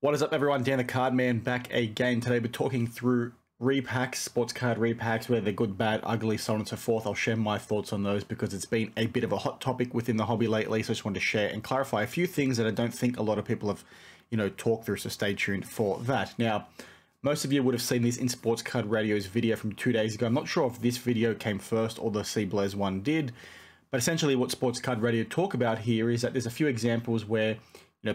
What is up, everyone? Dan the Card Man back again. Today we're talking through repacks, sports card repacks, whether they're good, bad, ugly, so on and so forth. I'll share my thoughts on those because it's been a bit of a hot topic within the hobby lately. So I just wanted to share and clarify a few things that I don't think a lot of people have, talked through. So stay tuned for that. Now, most of you would have seen this in Sports Card Radio's video from 2 days ago. I'm not sure if this video came first or the C Blaze one did, but essentially what Sports Card Radio talk about here is that there's a few examples where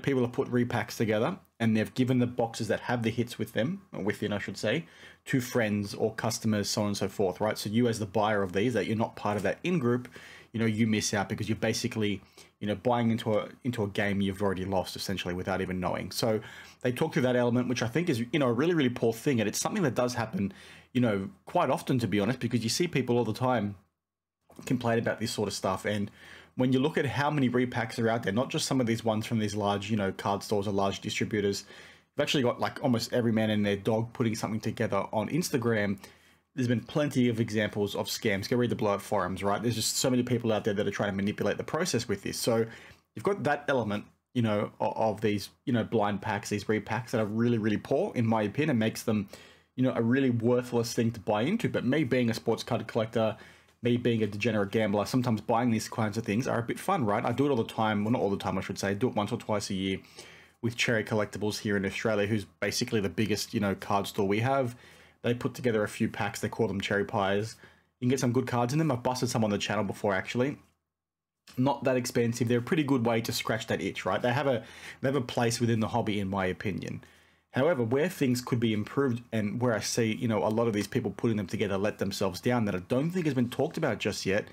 people have put repacks together and they've given the boxes that have the hits with them, or within, I should say, to friends or customers, so on and so forth, right? So you as the buyer of these, that you're not part of that in-group, you miss out because you're basically, buying into a game you've already lost, essentially, without even knowing. So they talk through that element, which I think is, a really, really poor thing. And it's something that does happen, quite often, to be honest, because you see people all the time complain about this sort of stuff. And when you look at how many repacks are out there, not just some of these ones from these large, card stores or large distributors, you've actually got like almost every man and their dog putting something together on Instagram. There's been plenty of examples of scams. Go read the blowout forums, right? There's just so many people out there that are trying to manipulate the process with this. So you've got that element, of these, blind packs, these repacks that are really, really poor, in my opinion, and makes them, a really worthless thing to buy into. But me being a sports card collector, me being a degenerate gambler, sometimes buying these kinds of things are a bit fun, right? I do it all the time. Well, not all the time, I should say. I do it once or twice a year with Cherry Collectibles here in Australia, who's basically the biggest, card store we have. They put together a few packs. They call them cherry pies. You can get some good cards in them. I've busted some on the channel before, actually. Not that expensive. They're a pretty good way to scratch that itch, right? They have a place within the hobby, in my opinion. However, where things could be improved and where I see, a lot of these people putting them together let themselves down that I don't think has been talked about just yet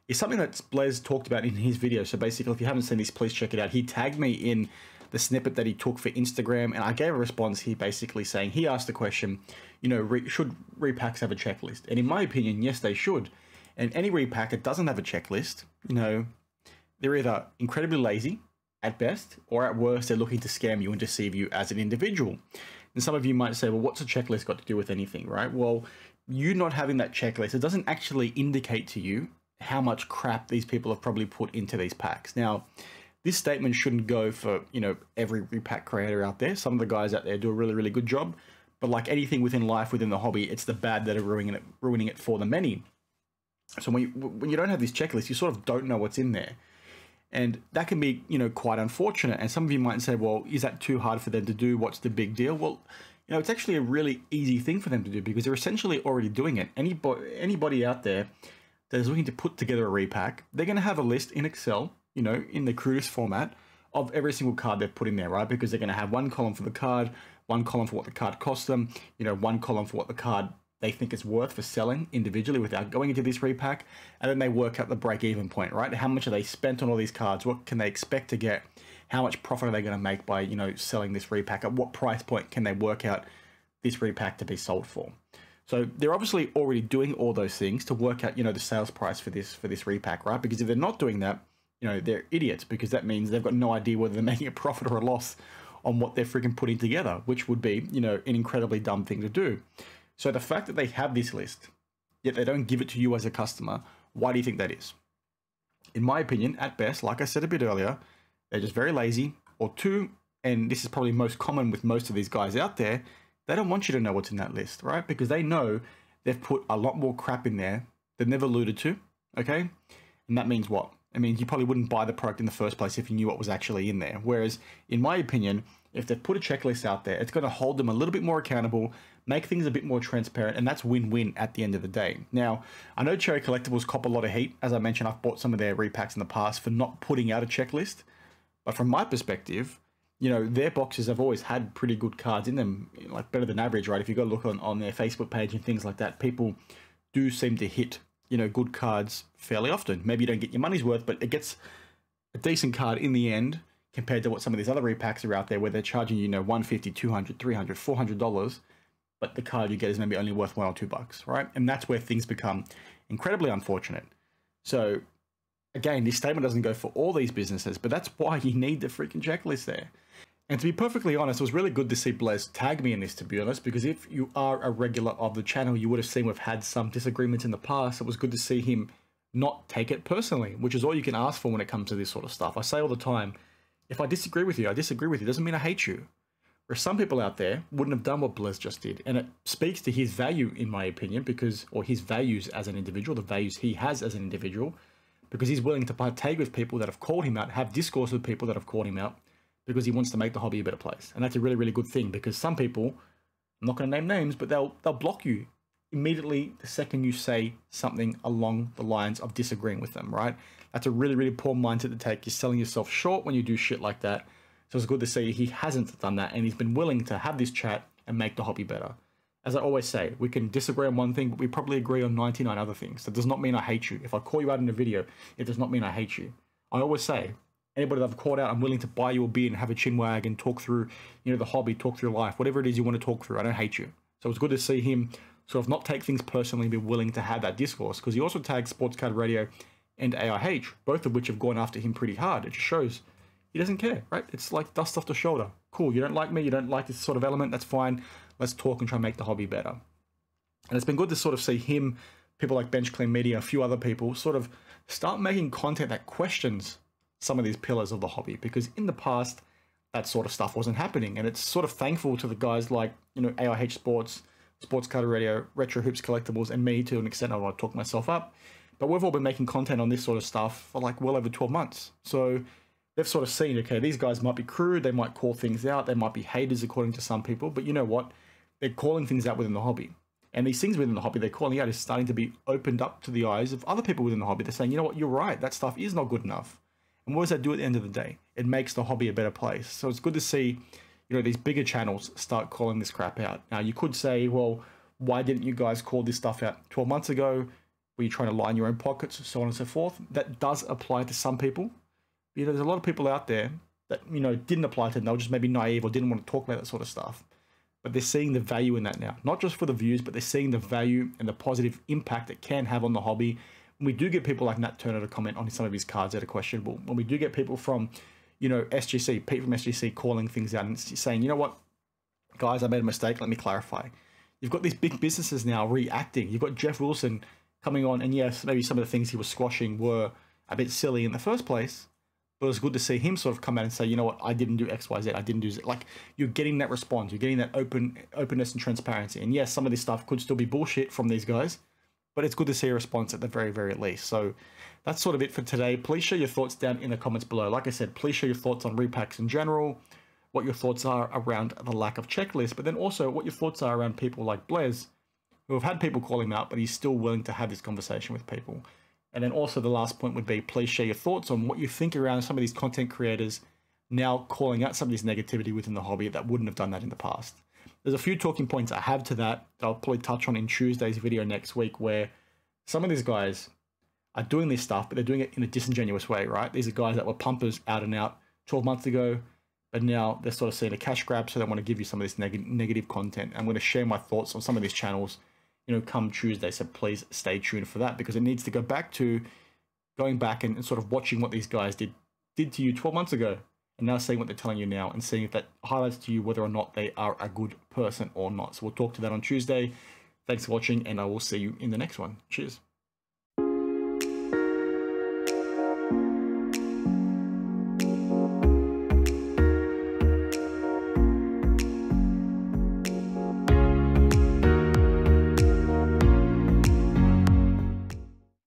is something that Blaze talked about in his video. So basically, if you haven't seen this, please check it out. He tagged me in the snippet that he took for Instagram, and I gave a response here basically saying, he asked the question, should repacks have a checklist? And in my opinion, yes, they should. And any repack that doesn't have a checklist, they're either incredibly lazy, at best, or at worst, they're looking to scam you and deceive you as an individual. And some of you might say, well, what's a checklist got to do with anything, right? Well, you not having that checklist, it doesn't actually indicate to you how much crap these people have probably put into these packs. Now, this statement shouldn't go for, every repack creator out there. Some of the guys out there do a really, really good job. But like anything within life, within the hobby, it's the bad that are ruining it for the many. So when you don't have this checklist, you sort of don't know what's in there. And that can be, quite unfortunate. And some of you might say, well, is that too hard for them to do? What's the big deal? Well, it's actually a really easy thing for them to do because they're essentially already doing it. Anybody out there that is looking to put together a repack, they're going to have a list in Excel, in the crudest format of every single card they've put in there, right? Because they're going to have one column for the card, one column for what the card costs them, one column for what the card they think it's worth for selling individually without going into this repack, and then they work out the break-even point, right? How much are they spent on all these cards? What can they expect to get? How much profit are they going to make by, selling this repack? At what price point can they work out this repack to be sold for? So they're obviously already doing all those things to work out, the sales price for this repack, right? Because if they're not doing that, they're idiots, because that means they've got no idea whether they're making a profit or a loss on what they're freaking putting together, which would be, an incredibly dumb thing to do. So the fact that they have this list, yet they don't give it to you as a customer, why do you think that is? In my opinion, at best, like I said a bit earlier, they're just very lazy. Or two, and this is probably most common with most of these guys out there, they don't want you to know what's in that list, right? Because they know they've put a lot more crap in there than they've alluded to, okay? And that means what? It means you probably wouldn't buy the product in the first place if you knew what was actually in there. Whereas, in my opinion, if they've put a checklist out there, it's going to hold them a little bit more accountable, make things a bit more transparent, and that's win-win at the end of the day. Now, I know Cherry Collectibles cop a lot of heat. As I mentioned, I've bought some of their repacks in the past for not putting out a checklist. But from my perspective, their boxes have always had pretty good cards in them, like better than average, right? If you go look on their Facebook page and things like that, people do seem to hit, good cards fairly often. Maybe you don't get your money's worth, but it gets a decent card in the end compared to what some of these other repacks are out there where they're charging you, $150, $200, $300, $400, but the card you get is maybe only worth $1 or $2, right? And that's where things become incredibly unfortunate. So again, this statement doesn't go for all these businesses, but that's why you need the freaking checklist there. And to be perfectly honest, it was really good to see Blaze tag me in this, to be honest, because if you are a regular of the channel, you would have seen we've had some disagreements in the past. It was good to see him not take it personally, which is all you can ask for when it comes to this sort of stuff. I say all the time, if I disagree with you, I disagree with you. It doesn't mean I hate you. Where some people out there wouldn't have done what Blez just did. And it speaks to his value, in my opinion, or his values as an individual, the values he has as an individual, because he's willing to partake with people that have called him out, have discourse with people that have called him out, because he wants to make the hobby a better place. And that's a really, really good thing, because some people, I'm not going to name names, but they'll block you immediately the second you say something along the lines of disagreeing with them, right? That's a really, really poor mindset to take. You're selling yourself short when you do shit like that. So it's good to see he hasn't done that, and he's been willing to have this chat and make the hobby better. As I always say, we can disagree on one thing, but we probably agree on 99 other things. That does not mean I hate you. If I call you out in a video, it does not mean I hate you. I always say, anybody that I've called out, I'm willing to buy you a beer and have a chin wag and talk through, the hobby, talk through life, whatever it is you want to talk through. I don't hate you. So it's good to see him sort of not take things personally and be willing to have that discourse, because he also tagged Sports Card Radio and AIH, both of which have gone after him pretty hard. It just shows he doesn't care, right? It's like dust off the shoulder. Cool, you don't like me, you don't like this sort of element, that's fine. Let's talk and try and make the hobby better. And it's been good to sort of see him, people like Bench Clean Media, a few other people, sort of start making content that questions some of these pillars of the hobby, because in the past, that sort of stuff wasn't happening. And it's sort of thankful to the guys like, AIH Sports, Sports Card Radio, Retro Hoops Collectibles, and me to an extent. I don't want to talk myself up, but we've all been making content on this sort of stuff for like well over 12 months. So they've sort of seen, okay, these guys might be crude, they might call things out, they might be haters according to some people, but you know what? They're calling things out within the hobby. And these things within the hobby they're calling out is starting to be opened up to the eyes of other people within the hobby. They're saying, you know what, you're right, that stuff is not good enough. And what does that do at the end of the day? It makes the hobby a better place. So it's good to see, these bigger channels start calling this crap out. Now, you could say, well, why didn't you guys call this stuff out 12 months ago? Were you trying to line your own pockets, so on and so forth? That does apply to some people. There's a lot of people out there that, didn't apply to them. They were just maybe naive or didn't want to talk about that sort of stuff. But they're seeing the value in that now. Not just for the views, but they're seeing the value and the positive impact it can have on the hobby. When we do get people like Nat Turner to comment on some of his cards that are questionable, when we do get people from, SGC, Pete from SGC calling things out and saying, you know what, guys, I made a mistake, let me clarify. You've got these big businesses now reacting. You've got Jeff Wilson coming on, and yes, maybe some of the things he was squashing were a bit silly in the first place, but it was good to see him sort of come out and say, you know what, I didn't do X, Y, Z, I didn't do Z. Like, you're getting that response, you're getting that openness and transparency. And yes, some of this stuff could still be bullshit from these guys, but it's good to see a response at the very, very least. So that's sort of it for today. Please share your thoughts down in the comments below. Like I said, please share your thoughts on repacks in general, what your thoughts are around the lack of checklist, but then also what your thoughts are around people like Blez, who have had people call him out, but he's still willing to have this conversation with people. And then also the last point would be, please share your thoughts on what you think around some of these content creators now calling out some of this negativity within the hobby that wouldn't have done that in the past. There's a few talking points I have to that I'll probably touch on in Tuesday's video next week, where some of these guys are doing this stuff, but they're doing it in a disingenuous way, right? These are guys that were pumpers out and out 12 months ago, but now they're sort of seeing a cash grab, so they want to give you some of this negative content. I'm going to share my thoughts on some of these channels, come Tuesday, so please stay tuned for that, because it needs to go back to going back and sort of watching what these guys did to you 12 months ago, and now seeing what they're telling you now, and seeing if that highlights to you whether or not they are a good person or not. So we'll talk to that on Tuesday. Thanks for watching, and I will see you in the next one. Cheers.